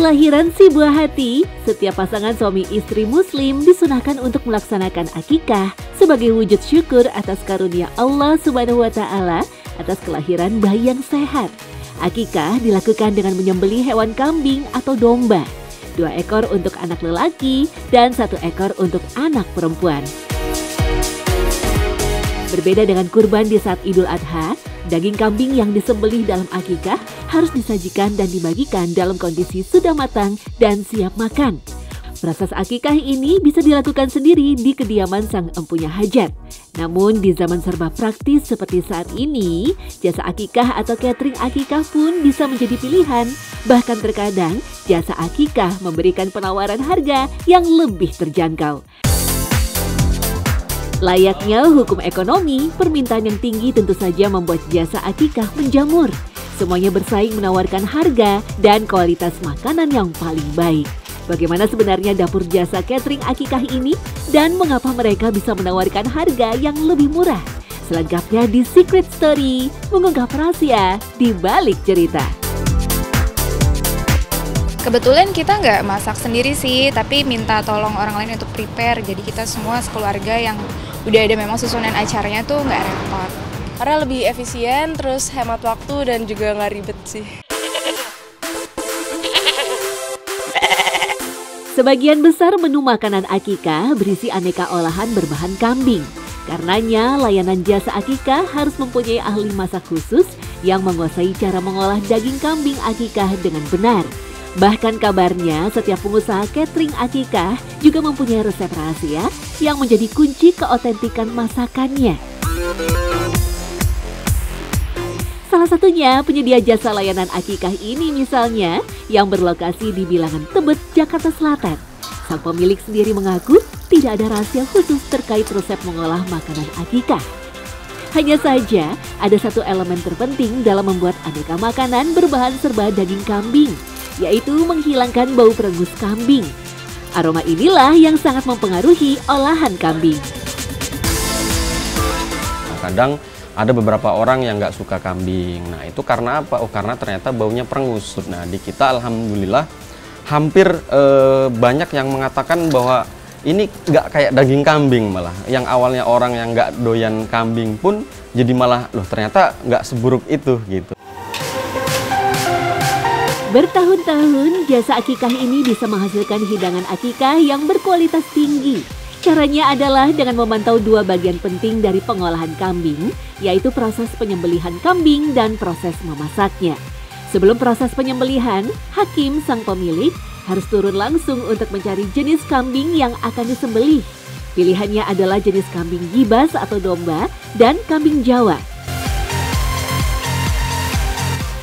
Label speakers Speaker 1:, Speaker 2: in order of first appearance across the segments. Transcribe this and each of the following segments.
Speaker 1: kelahiran si buah hati, setiap pasangan suami istri muslim disunahkan untuk melaksanakan akikah sebagai wujud syukur atas karunia Allah Subhanahu wa Ta'ala atas kelahiran bayi yang sehat. Akikah dilakukan dengan menyembelih hewan kambing atau domba, 2 ekor untuk anak lelaki dan 1 ekor untuk anak perempuan. Berbeda dengan kurban di saat Idul Adha, daging kambing yang disembelih dalam akikah harus disajikan dan dibagikan dalam kondisi sudah matang dan siap makan. Proses akikah ini bisa dilakukan sendiri di kediaman sang empunya hajat. Namun di zaman serba praktis seperti saat ini, jasa akikah atau catering akikah pun bisa menjadi pilihan. Bahkan terkadang jasa akikah memberikan penawaran harga yang lebih terjangkau. Layaknya hukum ekonomi, permintaan yang tinggi tentu saja membuat jasa akikah menjamur. Semuanya bersaing menawarkan harga dan kualitas makanan yang paling baik. Bagaimana sebenarnya dapur jasa catering akikah ini dan mengapa mereka bisa menawarkan harga yang lebih murah? Selengkapnya di Secret Story, mengungkap rahasia di balik cerita.
Speaker 2: Kebetulan kita nggak masak sendiri sih, tapi minta tolong orang lain untuk prepare. Jadi kita semua sekeluarga yang udah ada memang susunan acaranya tuh nggak repot.
Speaker 3: Karena lebih efisien, terus hemat waktu dan juga nggak ribet sih.
Speaker 1: Sebagian besar menu makanan akikah berisi aneka olahan berbahan kambing. Karenanya layanan jasa akikah harus mempunyai ahli masak khusus yang menguasai cara mengolah daging kambing akikah dengan benar. Bahkan kabarnya setiap pengusaha catering akikah juga mempunyai resep rahasia yang menjadi kunci keotentikan masakannya. Salah satunya penyedia jasa layanan akikah ini misalnya yang berlokasi di Bilangan Tebet, Jakarta Selatan. Sang pemilik sendiri mengaku tidak ada rahasia khusus terkait resep mengolah makanan akikah. Hanya saja ada satu elemen terpenting dalam membuat aneka makanan berbahan serba daging kambing, yaitu menghilangkan bau perengus kambing. Aroma inilah yang sangat mempengaruhi olahan kambing.
Speaker 4: Kadang ada beberapa orang yang nggak suka kambing. Nah itu karena apa? Oh karena ternyata baunya perengus. Nah di kita alhamdulillah hampir banyak yang mengatakan bahwa ini nggak kayak daging kambing malah. Yang awalnya orang yang nggak doyan kambing pun jadi malah loh ternyata nggak seburuk itu gitu.
Speaker 1: Bertahun-tahun jasa akikah ini bisa menghasilkan hidangan akikah yang berkualitas tinggi. Caranya adalah dengan memantau 2 bagian penting dari pengolahan kambing, yaitu proses penyembelihan kambing dan proses memasaknya. Sebelum proses penyembelihan, hakim sang pemilik harus turun langsung untuk mencari jenis kambing yang akan disembelih. Pilihannya adalah jenis kambing gibas atau domba dan kambing Jawa.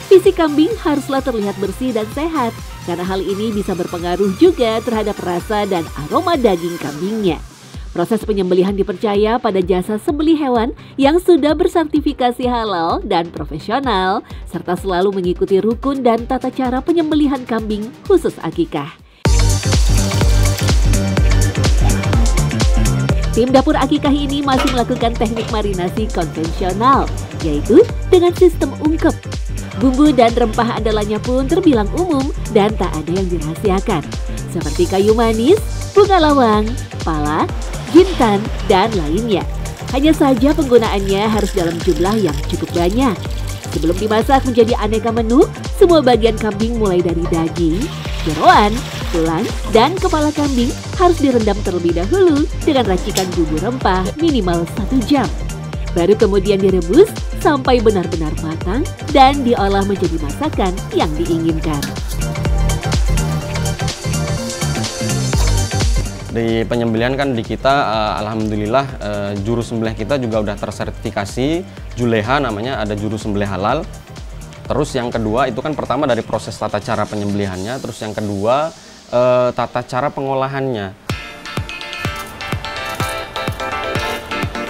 Speaker 1: Fisik kambing haruslah terlihat bersih dan sehat, karena hal ini bisa berpengaruh juga terhadap rasa dan aroma daging kambingnya. Proses penyembelihan dipercaya pada jasa sembelih hewan yang sudah bersertifikasi halal dan profesional, serta selalu mengikuti rukun dan tata cara penyembelihan kambing khusus akikah. Tim dapur akikah ini masih melakukan teknik marinasi konvensional, yaitu dengan sistem ungkep. Bumbu dan rempah andalannya pun terbilang umum dan tak ada yang dirahasiakan, seperti kayu manis, bunga lawang, pala, jintan, dan lainnya. Hanya saja penggunaannya harus dalam jumlah yang cukup banyak. Sebelum dimasak menjadi aneka menu, semua bagian kambing mulai dari daging, jeroan, tulang, dan kepala kambing harus direndam terlebih dahulu dengan racikan bumbu rempah minimal 1 jam. Baru kemudian direbus sampai benar-benar matang dan diolah menjadi masakan yang diinginkan.
Speaker 4: Di penyembelihan kan di kita alhamdulillah juru sembelih kita juga udah tersertifikasi Juleha namanya, ada juru sembelih halal. Terus yang kedua itu kan pertama dari proses tata cara penyembelihannya, terus yang kedua tata cara pengolahannya.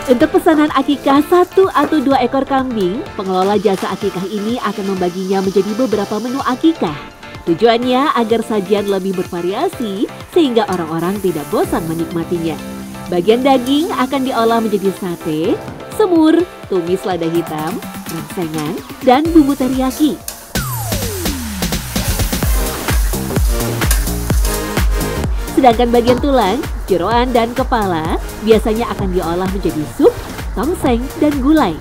Speaker 1: Untuk pesanan akikah 1 atau 2 ekor kambing, pengelola jasa akikah ini akan membaginya menjadi beberapa menu akikah. Tujuannya agar sajian lebih bervariasi sehingga orang-orang tidak bosan menikmatinya. Bagian daging akan diolah menjadi sate, semur, tumis lada hitam, rengsengan, dan bumbu teriyaki. Sedangkan bagian tulang, jeroan, dan kepala biasanya akan diolah menjadi sup, tongseng, dan gulai.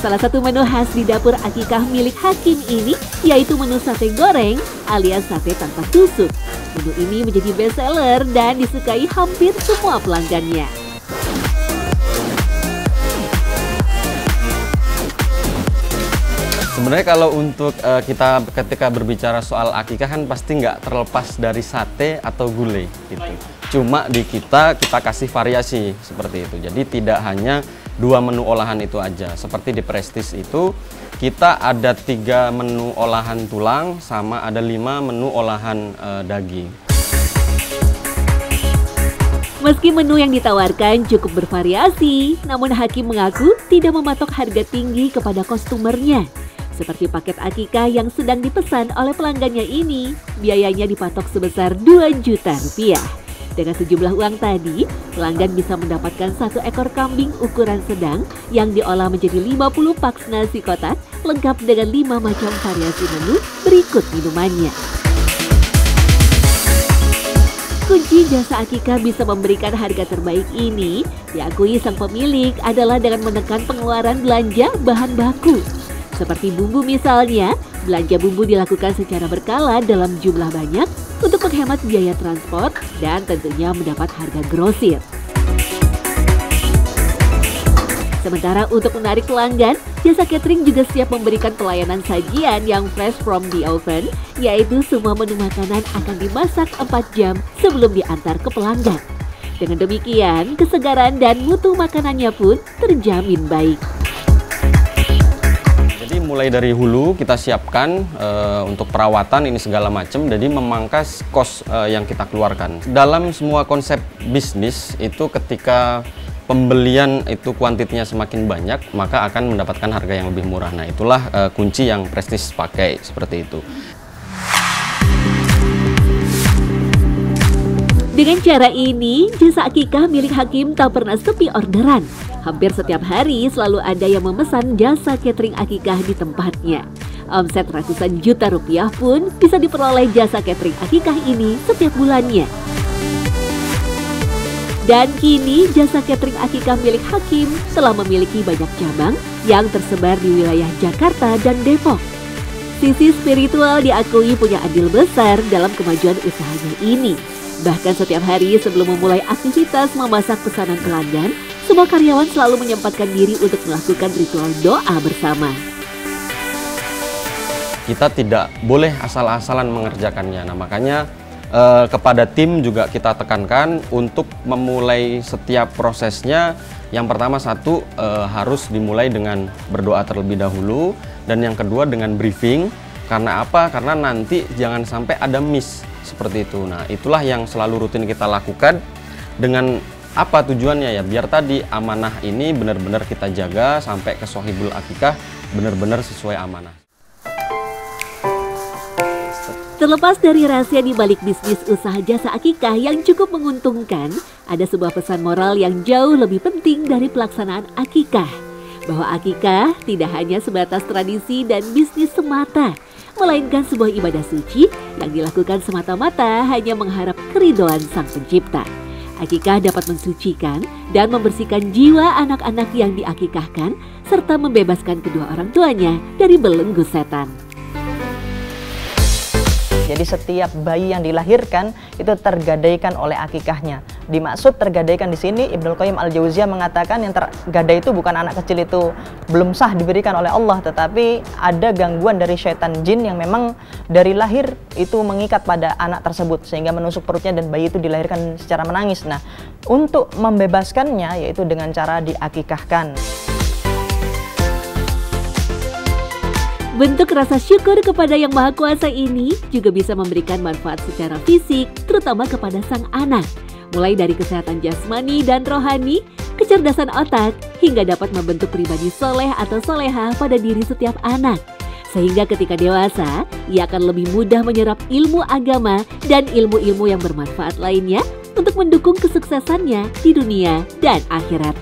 Speaker 1: Salah satu menu khas di dapur akikah milik Hakim ini yaitu menu sate goreng alias sate tanpa tusuk. Menu ini menjadi bestseller dan disukai hampir semua pelanggannya.
Speaker 4: Sebenarnya kalau untuk kita ketika berbicara soal akikah kan pasti nggak terlepas dari sate atau gulai gitu. Cuma di kita kasih variasi seperti itu. Jadi tidak hanya 2 menu olahan itu aja. Seperti di Prestige itu kita ada 3 menu olahan tulang sama ada 5 menu olahan daging.
Speaker 1: Meski menu yang ditawarkan cukup bervariasi, namun Hakim mengaku tidak mematok harga tinggi kepada kostumernya. Seperti paket akikah yang sedang dipesan oleh pelanggannya ini, biayanya dipatok sebesar Rp2 juta. Dengan sejumlah uang tadi, pelanggan bisa mendapatkan 1 ekor kambing ukuran sedang yang diolah menjadi 50 paks nasi kotak, lengkap dengan 5 macam variasi menu berikut minumannya. Kunci jasa akikah bisa memberikan harga terbaik ini, diakui sang pemilik adalah dengan menekan pengeluaran belanja bahan baku. Seperti bumbu misalnya, belanja bumbu dilakukan secara berkala dalam jumlah banyak untuk menghemat biaya transport dan tentunya mendapat harga grosir. Sementara untuk menarik pelanggan, jasa catering juga siap memberikan pelayanan sajian yang fresh from the oven, yaitu semua menu makanan akan dimasak 4 jam sebelum diantar ke pelanggan. Dengan demikian, kesegaran dan mutu makanannya pun terjamin baik.
Speaker 4: Jadi mulai dari hulu kita siapkan untuk perawatan ini segala macam, jadi memangkas kos yang kita keluarkan. Dalam semua konsep bisnis itu ketika pembelian itu kuantitinya semakin banyak, maka akan mendapatkan harga yang lebih murah. Nah itulah kunci yang Prestige pakai seperti itu.
Speaker 1: Dengan cara ini, jasa akikah milik Hakim tak pernah sepi orderan. Hampir setiap hari selalu ada yang memesan jasa catering akikah di tempatnya. Omset ratusan juta rupiah pun bisa diperoleh jasa catering akikah ini setiap bulannya. Dan kini jasa catering akikah milik Hakim telah memiliki banyak cabang yang tersebar di wilayah Jakarta dan Depok. Sisi spiritual diakui punya andil besar dalam kemajuan usahanya ini. Bahkan setiap hari sebelum memulai aktivitas memasak pesanan pelanggan, semua karyawan selalu menyempatkan diri untuk melakukan ritual doa bersama.
Speaker 4: Kita tidak boleh asal-asalan mengerjakannya. Nah makanya kepada tim juga kita tekankan untuk memulai setiap prosesnya. Yang pertama harus dimulai dengan berdoa terlebih dahulu, dan yang kedua dengan briefing. Karena apa? Karena nanti jangan sampai ada miss seperti itu. Nah itulah yang selalu rutin kita lakukan. Dengan apa tujuannya ya? Biar tadi amanah ini benar-benar kita jaga sampai ke Sohibul Akikah benar-benar sesuai amanah.
Speaker 1: Terlepas dari rahasia di balik bisnis usaha jasa akikah yang cukup menguntungkan, ada sebuah pesan moral yang jauh lebih penting dari pelaksanaan akikah. Bahwa akikah tidak hanya sebatas tradisi dan bisnis semata, melainkan sebuah ibadah suci yang dilakukan semata-mata hanya mengharap keridhaan Sang Pencipta. Akikah dapat mensucikan dan membersihkan jiwa anak-anak yang diakikahkan, serta membebaskan kedua orang tuanya dari belenggu setan.
Speaker 5: Jadi setiap bayi yang dilahirkan itu tergadaikan oleh akikahnya. Dimaksud tergadaikan di sini, Ibnul Qayyim Al-Jauziyah mengatakan yang tergadai itu bukan anak kecil itu belum sah diberikan oleh Allah, tetapi ada gangguan dari syaitan jin yang memang dari lahir itu mengikat pada anak tersebut sehingga menusuk perutnya dan bayi itu dilahirkan secara menangis. Nah, untuk membebaskannya yaitu dengan cara diakikahkan.
Speaker 1: Bentuk rasa syukur kepada Yang Maha Kuasa ini juga bisa memberikan manfaat secara fisik, terutama kepada sang anak. Mulai dari kesehatan jasmani dan rohani, kecerdasan otak, hingga dapat membentuk pribadi soleh atau soleha pada diri setiap anak. Sehingga ketika dewasa, ia akan lebih mudah menyerap ilmu agama dan ilmu-ilmu yang bermanfaat lainnya untuk mendukung kesuksesannya di dunia dan akhirat.